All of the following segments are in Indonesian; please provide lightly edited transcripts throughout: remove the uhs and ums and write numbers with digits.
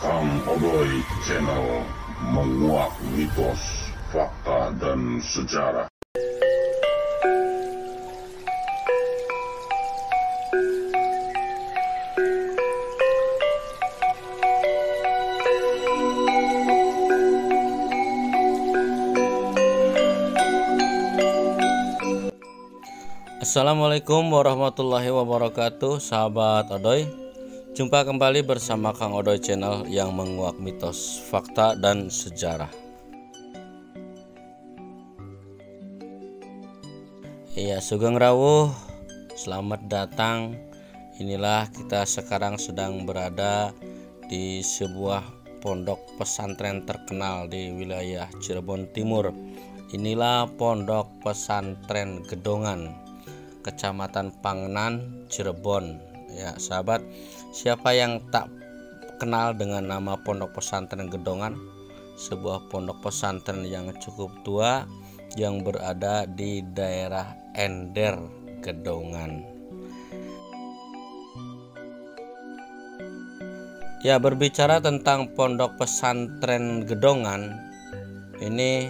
Kang Odoy Channel menguak mitos, fakta, dan sejarah. Assalamualaikum warahmatullahi wabarakatuh, sahabat Odoy. Jumpa kembali bersama Kang Odoy Channel yang menguak mitos, fakta, dan sejarah. Iya, Sugeng Rawuh, selamat datang. Inilah kita sekarang sedang berada di sebuah pondok pesantren terkenal di wilayah Cirebon Timur. Inilah Pondok Pesantren Gedongan, Kecamatan Pangenan, Cirebon. Ya, sahabat, siapa yang tak kenal dengan nama Pondok Pesantren Gedongan? Sebuah pondok pesantren yang cukup tua yang berada di daerah Ender, Gedongan. Ya, berbicara tentang Pondok Pesantren Gedongan, ini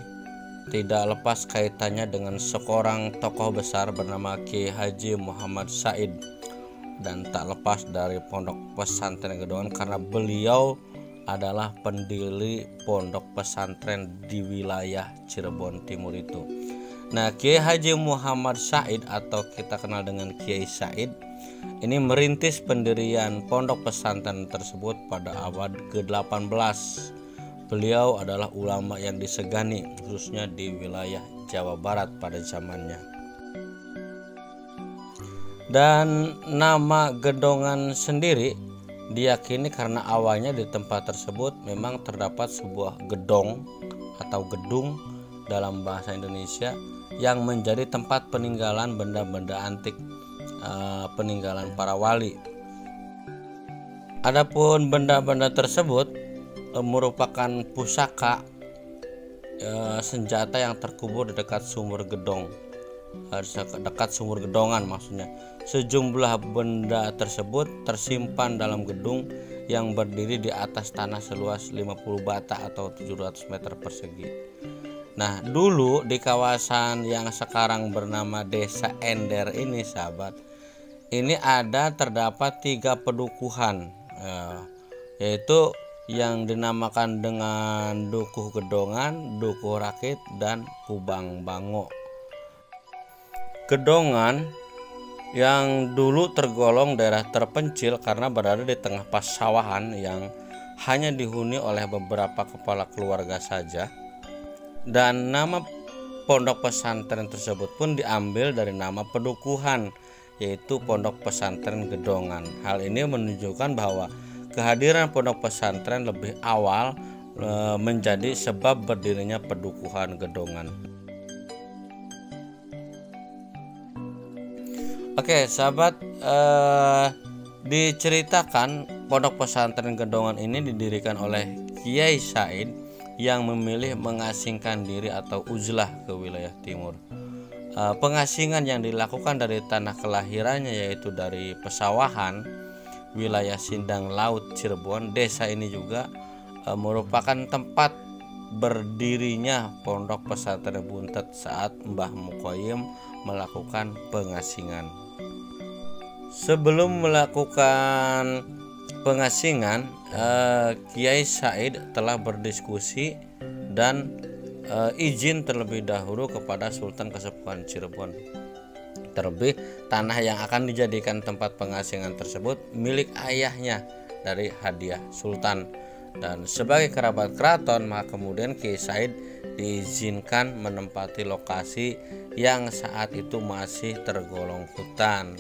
tidak lepas kaitannya dengan seorang tokoh besar bernama Kiai Haji Muhammad Said, dan tak lepas dari Pondok Pesantren Gedongan karena beliau adalah pendiri pondok pesantren di wilayah Cirebon Timur itu. Nah, Kiai Haji Muhammad Said atau kita kenal dengan Kiai Said ini merintis pendirian pondok pesantren tersebut pada abad ke-18. Beliau adalah ulama yang disegani khususnya di wilayah Jawa Barat pada zamannya. Dan nama Gedongan sendiri diyakini karena awalnya di tempat tersebut memang terdapat sebuah gedong atau gedung dalam bahasa Indonesia yang menjadi tempat peninggalan benda-benda antik, peninggalan para wali. Adapun benda-benda tersebut merupakan pusaka senjata yang terkubur di dekat sumur gedong, dekat sumur gedongan maksudnya. Sejumlah benda tersebut tersimpan dalam gedung yang berdiri di atas tanah seluas 50 bata atau 700 meter persegi. Nah, dulu di kawasan yang sekarang bernama Desa Ender ini, sahabat, ini terdapat 3 pedukuhan, yaitu yang dinamakan dengan Dukuh Gedongan, Dukuh Rakit, dan Kubang Bango. Gedongan yang dulu tergolong daerah terpencil karena berada di tengah pasawahan yang hanya dihuni oleh beberapa kepala keluarga saja, dan nama pondok pesantren tersebut pun diambil dari nama pedukuhan, yaitu Pondok Pesantren Gedongan. Hal ini menunjukkan bahwa kehadiran pondok pesantren lebih awal menjadi sebab berdirinya pedukuhan Gedongan. Oke, sahabat, diceritakan pondok pesantren Gedongan ini didirikan oleh Kiai Said yang memilih mengasingkan diri atau uzlah ke wilayah timur. Pengasingan yang dilakukan dari tanah kelahirannya yaitu dari pesawahan wilayah Sindang Laut Cirebon. Desa ini juga merupakan tempat berdirinya Pondok Pesantren Buntet saat Mbah Mukoyim melakukan pengasingan. Sebelum melakukan pengasingan, Kiai Said telah berdiskusi dan izin terlebih dahulu kepada Sultan Kasepuhan Cirebon. Terlebih tanah yang akan dijadikan tempat pengasingan tersebut milik ayahnya dari hadiah Sultan, dan sebagai kerabat keraton maka kemudian Kiai Said diizinkan menempati lokasi yang saat itu masih tergolong hutan.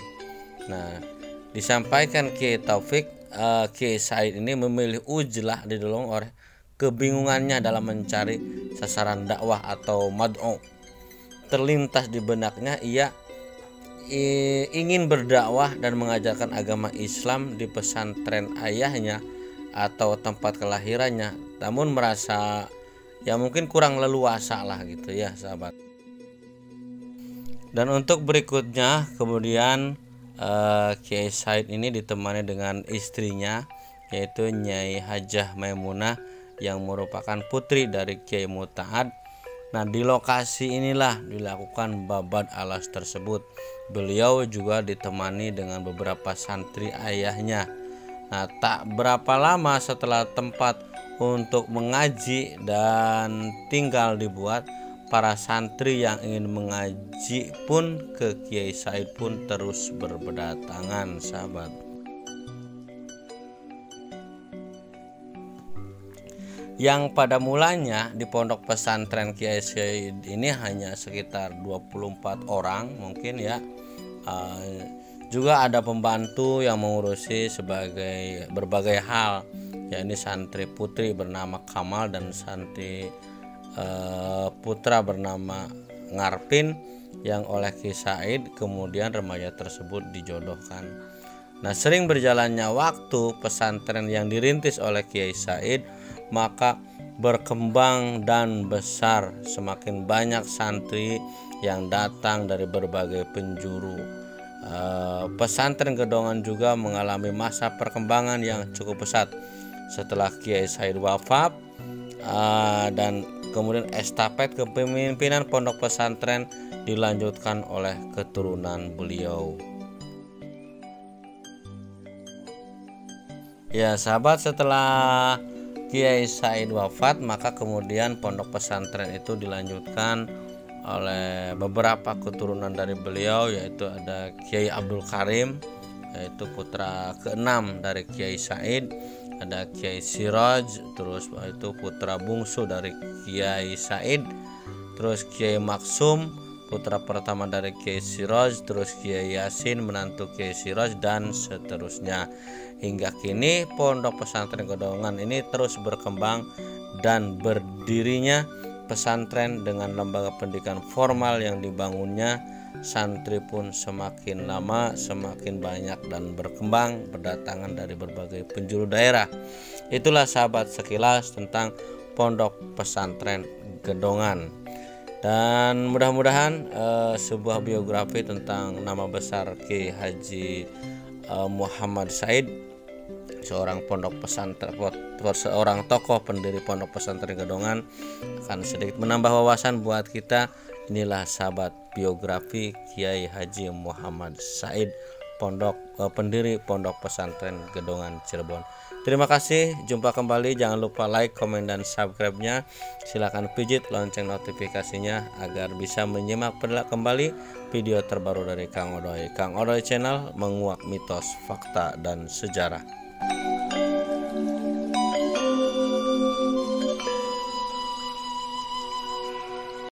Nah, disampaikan Kiai Taufik, Kiai Said ini memilih uzlah didorong oleh kebingungannya dalam mencari sasaran dakwah atau mad'u. Terlintas di benaknya ia ingin berdakwah dan mengajarkan agama Islam di pesantren ayahnya atau tempat kelahirannya, namun merasa ya mungkin kurang leluasa lah gitu ya, sahabat. Dan untuk berikutnya kemudian Kiai Said ini ditemani dengan istrinya yaitu Nyai Hajah Maimunah yang merupakan putri dari Kiai Muta'ad. Nah, di lokasi inilah dilakukan babat alas tersebut. Beliau juga ditemani dengan beberapa santri ayahnya. Nah, tak berapa lama setelah tempat untuk mengaji dan tinggal dibuat, para santri yang ingin mengaji pun ke Kiai Said pun terus berdatangan, sahabat. Yang pada mulanya di pondok pesantren Kiai Said ini hanya sekitar 24 orang mungkin ya. Juga ada pembantu yang mengurusi sebagai berbagai hal, yakni santri putri bernama Kamal dan santri putra bernama Ngarpin yang oleh Kiai Said kemudian remaja tersebut dijodohkan. Nah, sering berjalannya waktu, pesantren yang dirintis oleh Kiai Said maka berkembang dan besar. Semakin banyak santri yang datang dari berbagai penjuru. Pesantren Gedongan juga mengalami masa perkembangan yang cukup pesat. Setelah Kiai Said wafat dan kemudian estafet kepemimpinan pondok pesantren dilanjutkan oleh keturunan beliau. Ya sahabat, setelah Kiai Said wafat maka kemudian pondok pesantren itu dilanjutkan oleh beberapa keturunan dari beliau, yaitu ada Kiai Abdul Karim, yaitu putra ke-6 dari Kiai Said, ada Kiai Siraj, terus itu putra bungsu dari Kiai Said, terus Kiai Maksum, putra pertama dari Kiai Siraj, terus Kiai Yasin, menantu Kiai Siraj, dan seterusnya. Hingga kini pondok pesantren Gedongan ini terus berkembang dan berdirinya pesantren dengan lembaga pendidikan formal yang dibangunnya. Santri pun semakin lama semakin banyak dan berkembang, berdatangan dari berbagai penjuru daerah. Itulah sahabat sekilas tentang pondok pesantren Gedongan. Dan mudah-mudahan sebuah biografi tentang nama besar Kiai Haji Muhammad Said, seorang pondok pesantren, seorang tokoh pendiri pondok pesantren Gedongan, akan sedikit menambah wawasan buat kita. Inilah sahabat biografi Kiai Haji Muhammad Said, pendiri pondok pesantren Gedongan Cirebon. Terima kasih, jumpa kembali. Jangan lupa like, komen, dan subscribe-nya. Silakan pijit lonceng notifikasinya agar bisa menyimak kembali video terbaru dari Kang Odoy. Kang Odoy Channel, menguak mitos, fakta, dan sejarah.